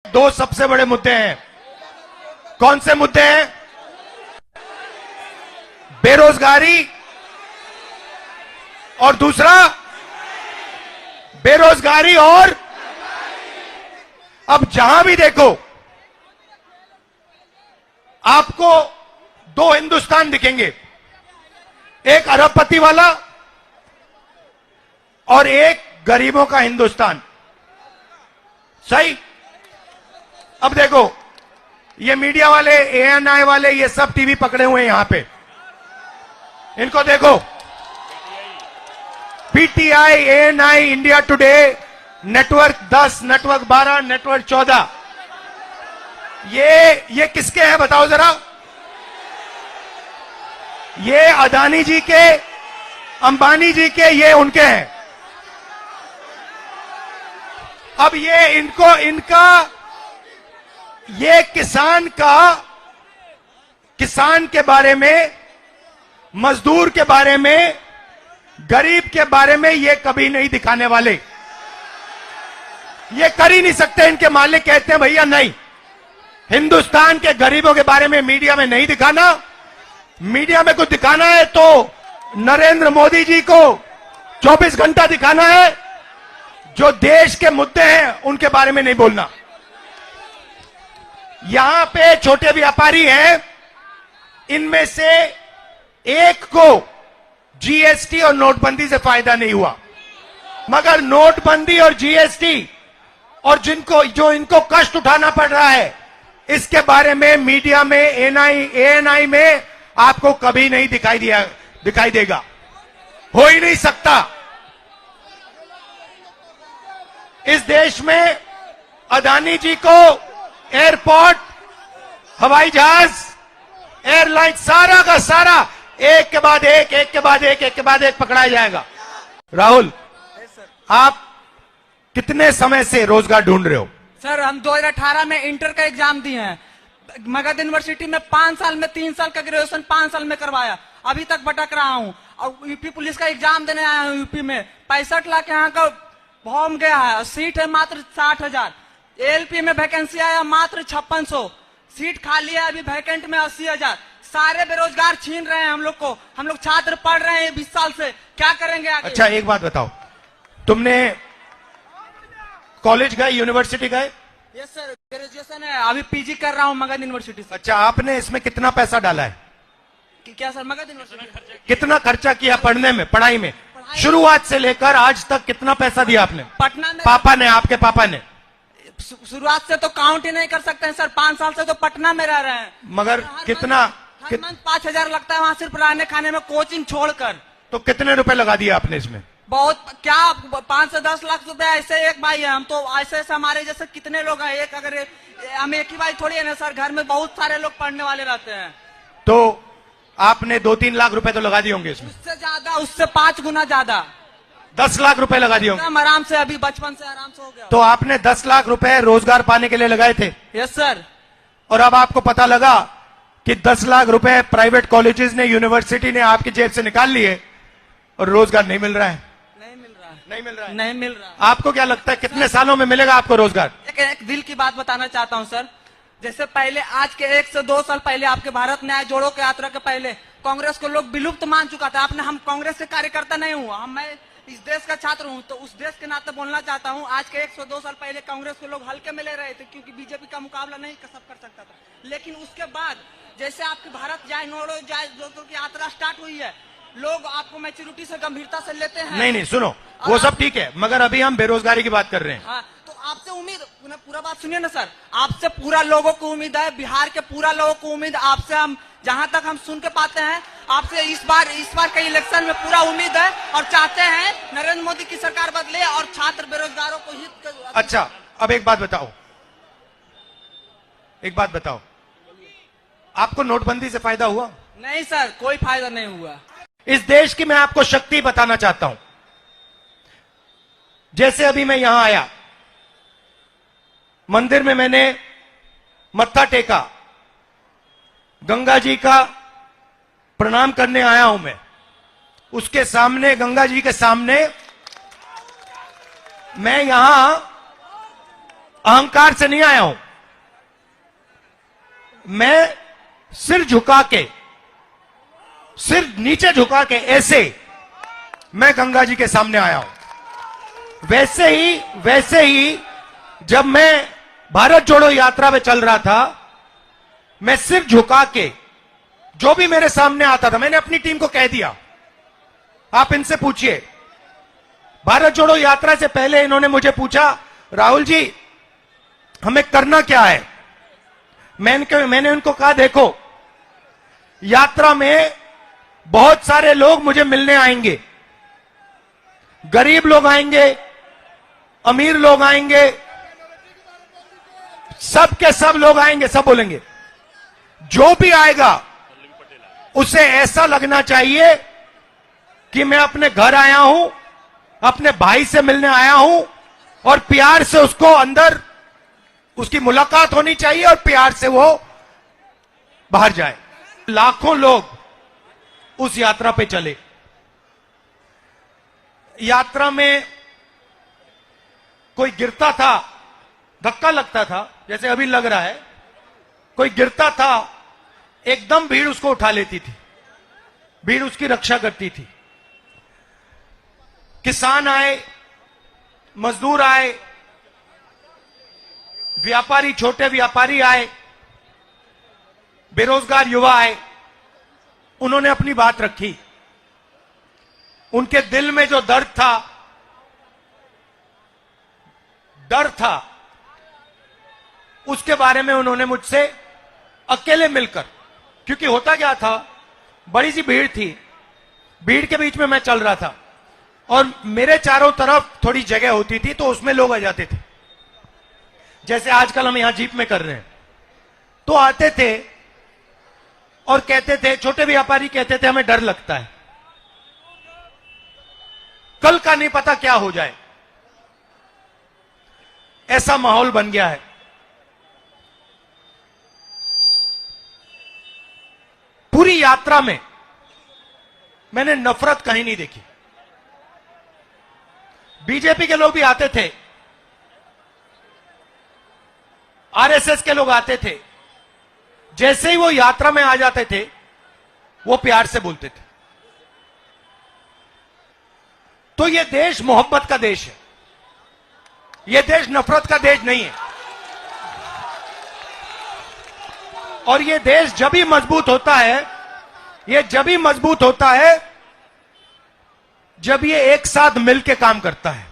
दो सबसे बड़े मुद्दे हैं। कौन से मुद्दे हैं? बेरोजगारी और दूसरा बेरोजगारी और अब जहां भी देखो आपको दो हिंदुस्तान दिखेंगे, एक अरबपति वाला और एक गरीबों का हिंदुस्तान। सही? अब देखो ये मीडिया वाले, एएनआई वाले, ये सब टीवी पकड़े हुए हैं यहां पे, इनको देखो। PTI, ANI, India today, network 10, network 12, network 14, ये किसके हैं बताओ जरा? ये अदानी जी के, अंबानी जी के, ये उनके हैं। अब ये इनका ये किसान के बारे में, मजदूर के बारे में, गरीब के बारे में ये कभी नहीं दिखाने वाले। ये कर ही नहीं सकते। इनके मालिक कहते हैं भैया नहीं, हिंदुस्तान के गरीबों के बारे में मीडिया में नहीं दिखाना। मीडिया में कुछ दिखाना है तो नरेंद्र मोदी जी को 24 घंटा दिखाना है। जो देश के मुद्दे हैं उनके बारे में नहीं बोलना। यहां पे छोटे व्यापारी हैं, इनमें से एक को जीएसटी और नोटबंदी से फायदा नहीं हुआ, मगर नोटबंदी और जीएसटी और जो इनको कष्ट उठाना पड़ रहा है, इसके बारे में मीडिया में, एएनआई में आपको कभी नहीं दिखाई देगा। हो ही नहीं सकता। इस देश में अदानी जी को एयरपोर्ट, हवाई जहाज, एयरलाइन, सारा का सारा एक के बाद एक पकड़ाया जाएगा। राहुल, आप कितने समय से रोजगार ढूंढ रहे हो? सर हम 2018 में इंटर का एग्जाम दिए हैं। मगध यूनिवर्सिटी में 5 साल में 3 साल का ग्रेजुएशन 5 साल में करवाया, अभी तक भटक रहा हूं। और यूपी पुलिस का एग्जाम देने आया हूं। यूपी में 65 लाख यहाँ का फॉर्म गया है, सीट है मात्र 60,000। एलपी में वैकेंसी आया मात्र 5600, सीट खाली है अभी वैकेंट में 80,000। सारे बेरोजगार छीन रहे हैं हम लोग को। हम लोग छात्र पढ़ रहे हैं 20 साल से, क्या करेंगे आगे? अच्छा एक बात बताओ, तुमने कॉलेज गए, यूनिवर्सिटी गए? यस सर, ग्रेजुएशन है, अभी पीजी कर रहा हूँ मगध यूनिवर्सिटी से। अच्छा, आपने इसमें कितना पैसा डाला है? क्या सर? मगध यूनिवर्सिटी कितना खर्चा किया पढ़ने में, पढ़ाई में? शुरुआत से लेकर आज तक कितना पैसा दिया आपने? पटना में पापा ने, आपके पापा ने? शुरुआत से तो काउंट ही नहीं कर सकते हैं सर। 5 साल से तो पटना में रह रहे हैं। मगर कितना? 5,000 लगता है वहाँ सिर्फ रहने खाने में, कोचिंग छोड़कर। तो कितने रुपए लगा दिया आपने इसमें? बहुत क्या, 5 से 10 लाख रुपए। ऐसे एक भाई है, हम तो ऐसे हमारे जैसे कितने लोग हैं। एक अगर हम एक ही भाई थोड़ी है ना सर, घर में बहुत सारे लोग पढ़ने वाले रहते हैं। तो आपने 2-3 लाख रुपए तो लगा दिए होंगे इसमें? उससे ज्यादा, उससे 5 गुना ज्यादा। 10 लाख रुपए लगा दिए होंगे? आराम से, अभी बचपन से आराम से हो गया। तो आपने 10 लाख रुपए रोजगार पाने के लिए लगाए थे? Yes sir. और अब आपको पता लगा कि 10 लाख रुपए प्राइवेट कॉलेजेस ने, यूनिवर्सिटी ने आपकी जेब से निकाल लिए और रोजगार नहीं मिल रहा है? नहीं मिल रहा। आपको क्या लगता है कितने सालों में मिलेगा आपको रोजगार? एक दिल की बात बताना चाहता हूं सर। जैसे पहले, आज के 1 से 2 साल पहले, आपके भारत न्याय जोड़ो के यात्रा के पहले कांग्रेस को लोग विलुप्त मान चुका था। हम कांग्रेस के कार्यकर्ता नहीं हुआ, मैं इस देश का छात्र हूं, तो उस देश के नाते बोलना चाहता हूं। आज के 1 से 2 साल पहले कांग्रेस को लोग हल्के में ले रहे थे, क्योंकि बीजेपी का मुकाबला नहीं सब कर सकता था। लेकिन उसके बाद जैसे आपकी भारत जाए जोड़ो की यात्रा स्टार्ट हुई है, लोग आपको मैच्योरिटी से, गंभीरता से लेते हैं। नहीं सुनो, वो सब ठीक है, मगर अभी हम बेरोजगारी की बात कर रहे हैं। हाँ, तो आपसे उम्मीद, पूरा बात सुनिए ना सर। आपसे पूरा लोगों को उम्मीद है, बिहार के पूरा लोगों को उम्मीद आपसे। हम जहां तक हम सुन के पाते हैं, आपसे इस बार के इलेक्शन में पूरा उम्मीद है और चाहते हैं नरेंद्र मोदी की सरकार बदले और छात्र बेरोजगारों को हित। अच्छा, अब एक बात बताओ, आपको नोटबंदी से फायदा हुआ? नहीं सर, कोई फायदा नहीं हुआ। इस देश की मैं आपको शक्ति बताना चाहता हूं। जैसे अभी मैं यहां आया, मंदिर में मैंने मत्था टेका, गंगा जी का प्रणाम करने आया हूं मैं। उसके सामने, गंगा जी के सामने मैं यहां अहंकार से नहीं आया हूं। मैं सिर झुका के, सिर नीचे झुका के ऐसे मैं गंगा जी के सामने आया हूं। वैसे ही जब मैं भारत जोड़ो यात्रा में चल रहा था, मैं सिर झुका के जो भी मेरे सामने आता था, मैंने अपनी टीम को कह दिया, आप इनसे पूछिए। भारत जोड़ो यात्रा से पहले इन्होंने मुझे पूछा, राहुल जी हमें करना क्या है। मैंने उनको कहा, देखो यात्रा में बहुत सारे लोग मुझे मिलने आएंगे, गरीब लोग आएंगे, अमीर लोग आएंगे, सब के सब लोग आएंगे, सब बोलेंगे। जो भी आएगा उसे ऐसा लगना चाहिए कि मैं अपने घर आया हूं, अपने भाई से मिलने आया हूं, और प्यार से उसको अंदर उसकी मुलाकात होनी चाहिए और प्यार से वो बाहर जाए। लाखों लोग उस यात्रा पे चले। यात्रा में कोई गिरता था, धक्का लगता था, जैसे अभी लग रहा है, कोई गिरता था, एकदम भीड़ उसको उठा लेती थी, भीड़ उसकी रक्षा करती थी। किसान आए, मजदूर आए, व्यापारी, छोटे व्यापारी आए, बेरोजगार युवा आए, उन्होंने अपनी बात रखी। उनके दिल में जो दर्द था, उसके बारे में उन्होंने मुझसे अकेले मिलकर, क्योंकि होता क्या था, बड़ी सी भीड़ थी, भीड़ के बीच में मैं चल रहा था और मेरे चारों तरफ थोड़ी जगह होती थी, तो उसमें लोग आ जाते थे, जैसे आजकल हम यहां जीप में कर रहे हैं। तो आते थे और कहते थे, छोटे व्यापारी कहते थे, हमें डर लगता है, कल का नहीं पता क्या हो जाए। ऐसा माहौल बन गया है। पूरी यात्रा में मैंने नफरत कहीं नहीं देखी। बीजेपी के लोग भी आते थे, आरएसएस के लोग आते थे, जैसे ही वो यात्रा में आ जाते थे, वो प्यार से बोलते थे। तो ये देश मोहब्बत का देश है, ये देश नफरत का देश नहीं है। और ये देश जब भी मजबूत होता है, ये जब भी मजबूत होता है जब ये एक साथ मिलकर काम करता है।